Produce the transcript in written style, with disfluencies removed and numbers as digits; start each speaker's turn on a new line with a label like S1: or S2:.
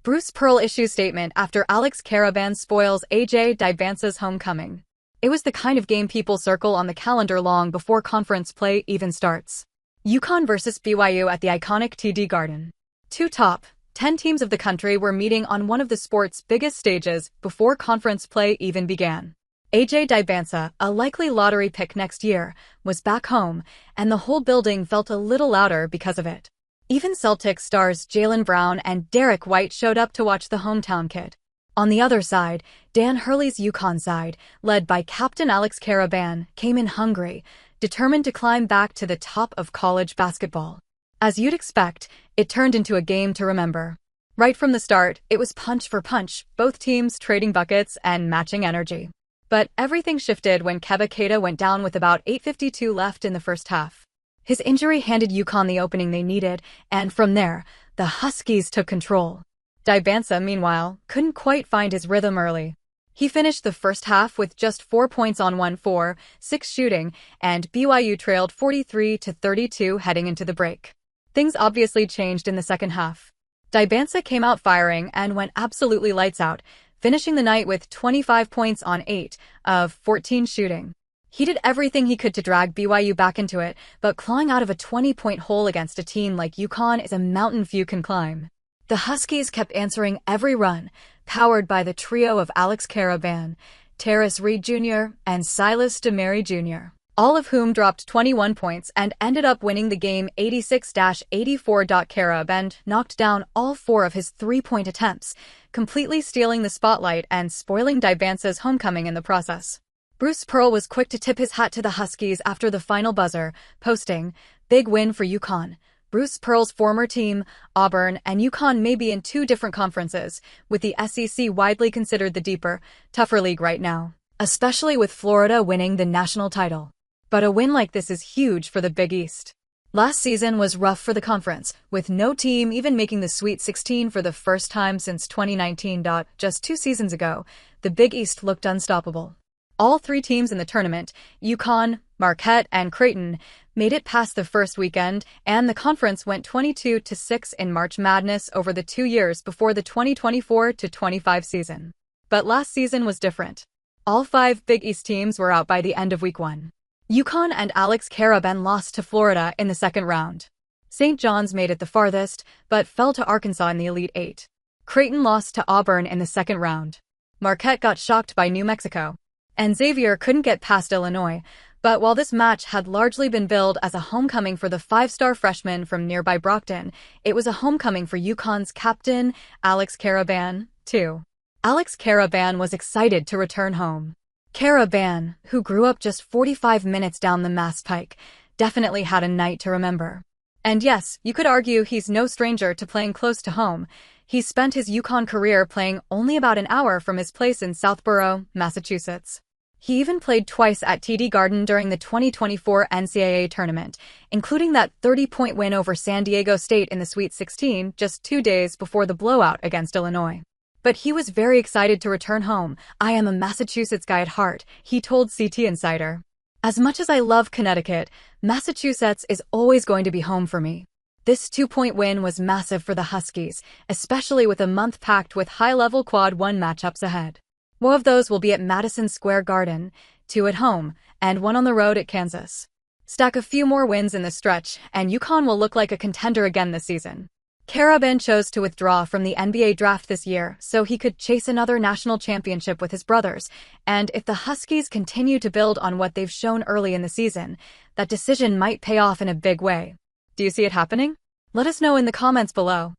S1: Bruce Pearl issues statement after Alex Karaban spoils AJ Dybantsa's homecoming. It was the kind of game people circle on the calendar long before conference play even starts. UConn vs BYU at the iconic TD Garden. Two top 10 teams of the country were meeting on one of the sport's biggest stages before conference play even began. AJ Dybantsa, a likely lottery pick next year, was back home, and the whole building felt a little louder because of it. Even Celtics stars Jaylen Brown and Derek White showed up to watch the hometown kid. On the other side, Dan Hurley's UConn side, led by captain Alex Karaban, came in hungry, determined to climb back to the top of college basketball. As you'd expect, it turned into a game to remember. Right from the start, it was punch for punch, both teams trading buckets and matching energy. But everything shifted when Keba Keita went down with about 8:52 left in the first half. His injury handed UConn the opening they needed, and from there, the Huskies took control. Dybantsa, meanwhile, couldn't quite find his rhythm early. He finished the first half with just 4 points on 1-for-6 shooting, and BYU trailed 43-32 heading into the break. Things obviously changed in the second half. Dybantsa came out firing and went absolutely lights out, finishing the night with 25 points on 8 of 14 shooting. He did everything he could to drag BYU back into it, but clawing out of a 20-point hole against a team like UConn is a mountain few can climb. The Huskies kept answering every run, powered by the trio of Alex Karaban, Terrace Reed Jr., and Silas DeMary Jr., all of whom dropped 21 points and ended up winning the game 86-84. Karaban knocked down all 4 of his three-point attempts, completely stealing the spotlight and spoiling Dybantsa's homecoming in the process. Bruce Pearl was quick to tip his hat to the Huskies after the final buzzer, posting, "Big win for UConn. Bruce Pearl's former team, Auburn, and UConn may be in 2 different conferences, with the SEC widely considered the deeper, tougher league right now, especially with Florida winning the national title. But a win like this is huge for the Big East." Last season was rough for the conference, with no team even making the Sweet 16 for the first time since 2019. Just 2 seasons ago, the Big East looked unstoppable. All 3 teams in the tournament, UConn, Marquette, and Creighton, made it past the first weekend, and the conference went 22-6 in March Madness over the 2 years before the 2024-25 season. But last season was different. All 5 Big East teams were out by the end of week 1. UConn and Alex Karaban lost to Florida in the second round. St. John's made it the farthest, but fell to Arkansas in the Elite 8. Creighton lost to Auburn in the second round. Marquette got shocked by New Mexico. And Xavier couldn't get past Illinois, but while this match had largely been billed as a homecoming for the 5-star freshman from nearby Brockton, it was a homecoming for UConn's captain, Alex Karaban, too. Alex Karaban was excited to return home. Karaban, who grew up just 45 minutes down the Mass Pike, definitely had a night to remember. And yes, you could argue he's no stranger to playing close to home. He spent his UConn career playing only about an hour from his place in Southborough, Massachusetts. He even played twice at TD Garden during the 2024 NCAA tournament, including that 30-point win over San Diego State in the Sweet 16 just 2 days before the blowout against Illinois. But he was very excited to return home. "I am a Massachusetts guy at heart," he told CT Insider. "As much as I love Connecticut, Massachusetts is always going to be home for me." This 2-point win was massive for the Huskies, especially with a month packed with high-level Quad 1 matchups ahead. One of those will be at Madison Square Garden, 2 at home, and 1 on the road at Kansas. Stack a few more wins in the stretch, and UConn will look like a contender again this season. Karaban chose to withdraw from the NBA draft this year so he could chase another national championship with his brothers, and if the Huskies continue to build on what they've shown early in the season, that decision might pay off in a big way. Do you see it happening? Let us know in the comments below.